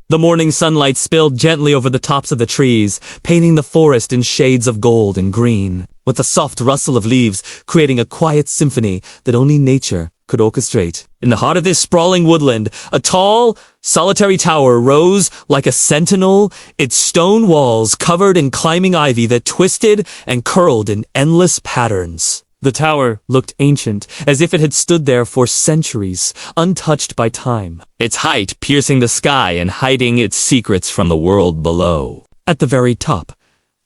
The morning sunlight spilled gently over the tops of the trees, painting the forest in shades of gold and green, with a soft rustle of leaves creating a quiet symphony that only nature could orchestrate. In the heart of this sprawling woodland, a tall, solitary tower rose like a sentinel, its stone walls covered in climbing ivy that twisted and curled in endless patterns. The tower looked ancient, as if it had stood there for centuries, untouched by time, its height piercing the sky and hiding its secrets from the world below. At the very top,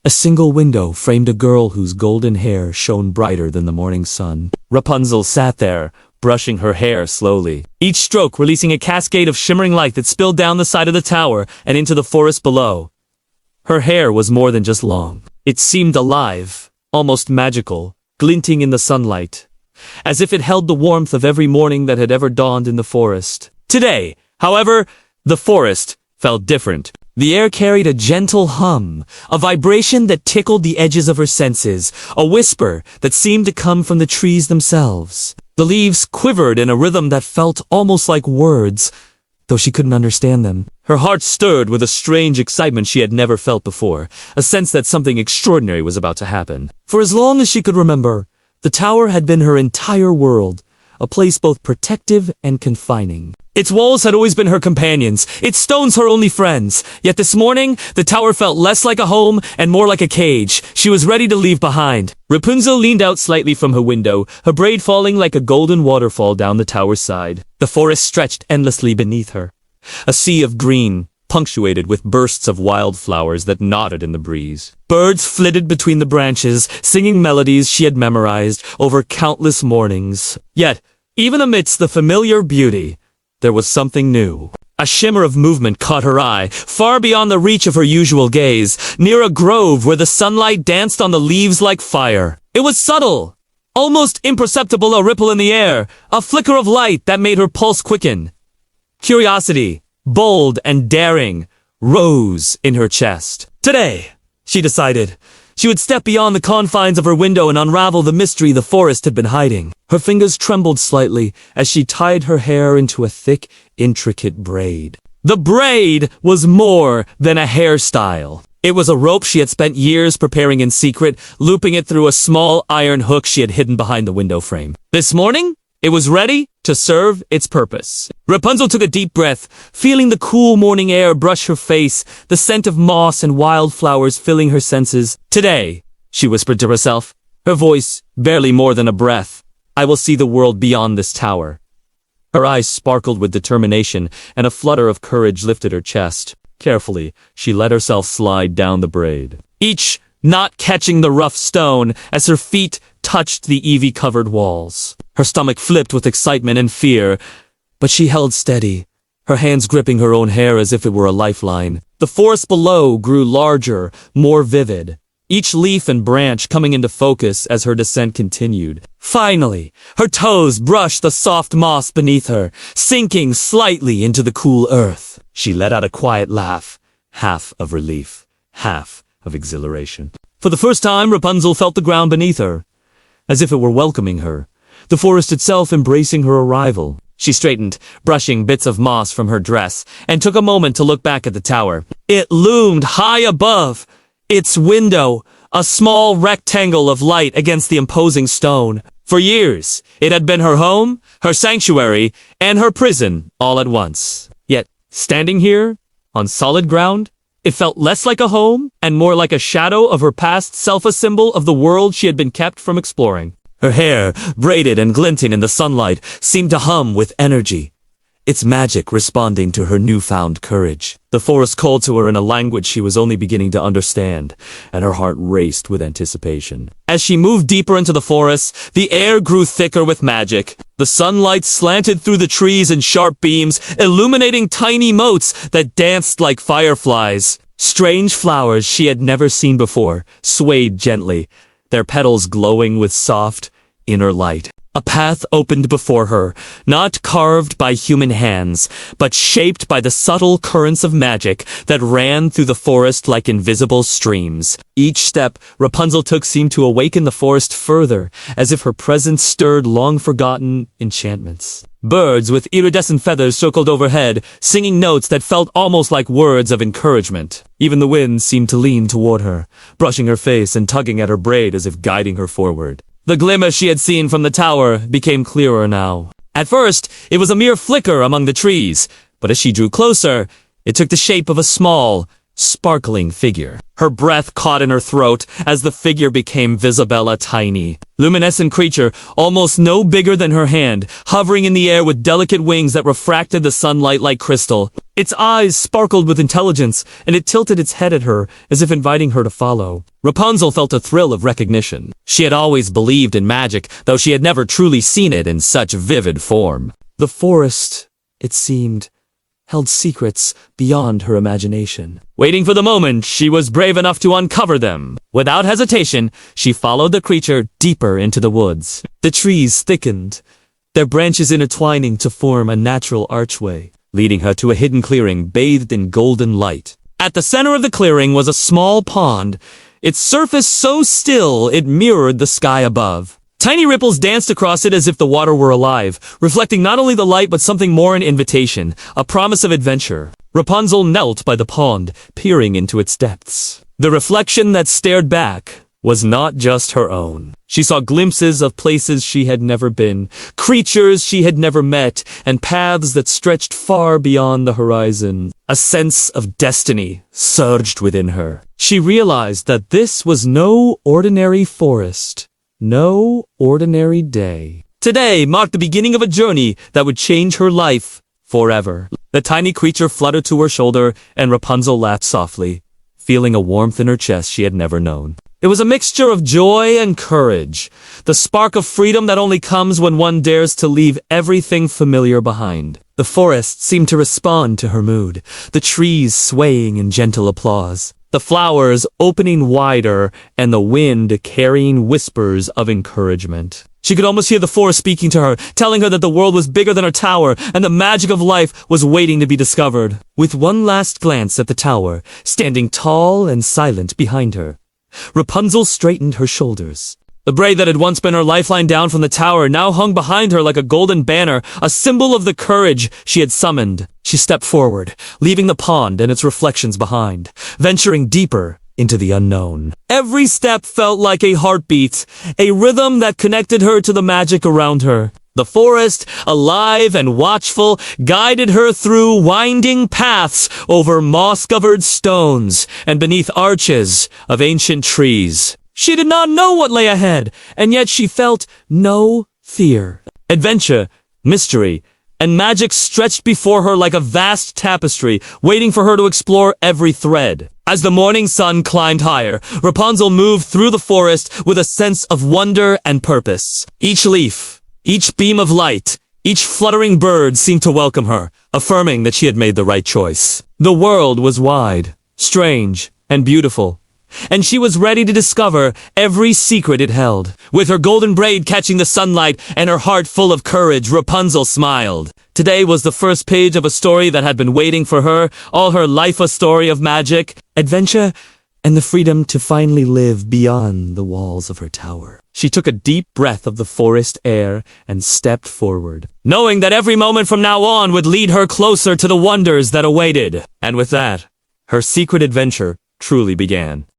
a single window framed a girl whose golden hair shone brighter than the morning sun. Rapunzel sat there, brushing her hair slowly, each stroke releasing a cascade of shimmering light that spilled down the side of the tower and into the forest below. Her hair was more than just long. It seemed alive, almost magical, glinting in the sunlight, as if it held the warmth of every morning that had ever dawned in the forest. Today, however, the forest felt different. The air carried a gentle hum, a vibration that tickled the edges of her senses, a whisper that seemed to come from the trees themselves. The leaves quivered in a rhythm that felt almost like words, though she couldn't understand them. Her heart stirred with a strange excitement she had never felt before, a sense that something extraordinary was about to happen. For as long as she could remember, the tower had been her entire world, a place both protective and confining. Its walls had always been her companions, its stones her only friends. Yet this morning, the tower felt less like a home and more like a cage she was ready to leave behind. Rapunzel leaned out slightly from her window, her braid falling like a golden waterfall down the tower's side. The forest stretched endlessly beneath her, a sea of green, punctuated with bursts of wildflowers that nodded in the breeze. Birds flitted between the branches, singing melodies she had memorized over countless mornings. Yet, even amidst the familiar beauty, there was something new. A shimmer of movement caught her eye, far beyond the reach of her usual gaze, near a grove where the sunlight danced on the leaves like fire. It was subtle, almost imperceptible, a ripple in the air, a flicker of light that made her pulse quicken. Curiosity, bold and daring, rose in her chest. Today, she decided, she would step beyond the confines of her window and unravel the mystery the forest had been hiding. Her fingers trembled slightly as she tied her hair into a thick, intricate braid. The braid was more than a hairstyle. It was a rope she had spent years preparing in secret, looping it through a small iron hook she had hidden behind the window frame. This morning, it was ready to serve its purpose. Rapunzel took a deep breath, feeling the cool morning air brush her face, the scent of moss and wildflowers filling her senses. Today, she whispered to herself, her voice barely more than a breath, I will see the world beyond this tower. Her eyes sparkled with determination, and a flutter of courage lifted her chest. Carefully, she let herself slide down the braid, each knot catching the rough stone as her feet touched the ivy-covered walls. Her stomach flipped with excitement and fear, but she held steady, her hands gripping her own hair as if it were a lifeline. The forest below grew larger, more vivid, each leaf and branch coming into focus as her descent continued. Finally, her toes brushed the soft moss beneath her, sinking slightly into the cool earth. She let out a quiet laugh, half of relief, half of exhilaration. For the first time, Rapunzel felt the ground beneath her, as if it were welcoming her, the forest itself embracing her arrival. She straightened, brushing bits of moss from her dress, and took a moment to look back at the tower. It loomed high above, its window, a small rectangle of light against the imposing stone. For years, it had been her home, her sanctuary, and her prison all at once. Yet, standing here, on solid ground, it felt less like a home and more like a shadow of her past self, a symbol of the world she had been kept from exploring. Her hair, braided and glinting in the sunlight, seemed to hum with energy, its magic responding to her newfound courage. The forest called to her in a language she was only beginning to understand, and her heart raced with anticipation. As she moved deeper into the forest, the air grew thicker with magic. The sunlight slanted through the trees in sharp beams, illuminating tiny motes that danced like fireflies. Strange flowers she had never seen before swayed gently, their petals glowing with soft, inner light. A path opened before her, not carved by human hands, but shaped by the subtle currents of magic that ran through the forest like invisible streams. Each step Rapunzel took seemed to awaken the forest further, as if her presence stirred long-forgotten enchantments. Birds with iridescent feathers circled overhead, singing notes that felt almost like words of encouragement. Even the wind seemed to lean toward her, brushing her face and tugging at her braid as if guiding her forward. The glimmer she had seen from the tower became clearer now. At first, it was a mere flicker among the trees, but as she drew closer, it took the shape of a small, sparkling figure. Her breath caught in her throat as the figure became visible, a tiny, luminescent creature, almost no bigger than her hand, hovering in the air with delicate wings that refracted the sunlight like crystal. Its eyes sparkled with intelligence, and it tilted its head at her, as if inviting her to follow. Rapunzel felt a thrill of recognition. She had always believed in magic, though she had never truly seen it in such vivid form. The forest, it seemed, held secrets beyond her imagination. Waiting for the moment, she was brave enough to uncover them. Without hesitation, she followed the creature deeper into the woods. The trees thickened, their branches intertwining to form a natural archway, leading her to a hidden clearing bathed in golden light. At the center of the clearing was a small pond, its surface so still it mirrored the sky above. Tiny ripples danced across it as if the water were alive, reflecting not only the light but something more, an invitation, a promise of adventure. Rapunzel knelt by the pond, peering into its depths. The reflection that stared back was not just her own. She saw glimpses of places she had never been, creatures she had never met, and paths that stretched far beyond the horizon. A sense of destiny surged within her. She realized that this was no ordinary forest. No ordinary day. Today marked the beginning of a journey that would change her life forever. The tiny creature fluttered to her shoulder, and Rapunzel laughed softly, feeling a warmth in her chest she had never known. It was a mixture of joy and courage, the spark of freedom that only comes when one dares to leave everything familiar behind. The forest seemed to respond to her mood, the trees swaying in gentle applause, the flowers opening wider, and the wind carrying whispers of encouragement. She could almost hear the forest speaking to her, telling her that the world was bigger than her tower, and the magic of life was waiting to be discovered. With one last glance at the tower, standing tall and silent behind her, Rapunzel straightened her shoulders. The braid that had once been her lifeline down from the tower now hung behind her like a golden banner, a symbol of the courage she had summoned. She stepped forward, leaving the pond and its reflections behind, venturing deeper into the unknown. Every step felt like a heartbeat, a rhythm that connected her to the magic around her. The forest, alive and watchful, guided her through winding paths over moss-covered stones and beneath arches of ancient trees. She did not know what lay ahead, and yet she felt no fear. Adventure, mystery, and magic stretched before her like a vast tapestry, waiting for her to explore every thread. As the morning sun climbed higher, Rapunzel moved through the forest with a sense of wonder and purpose. Each leaf, each beam of light, each fluttering bird seemed to welcome her, affirming that she had made the right choice. The world was wide, strange, and beautiful, and she was ready to discover every secret it held. With her golden braid catching the sunlight and her heart full of courage, Rapunzel smiled. Today was the first page of a story that had been waiting for her, all her life a story of magic, adventure, and the freedom to finally live beyond the walls of her tower. She took a deep breath of the forest air and stepped forward, knowing that every moment from now on would lead her closer to the wonders that awaited. And with that, her secret adventure truly began.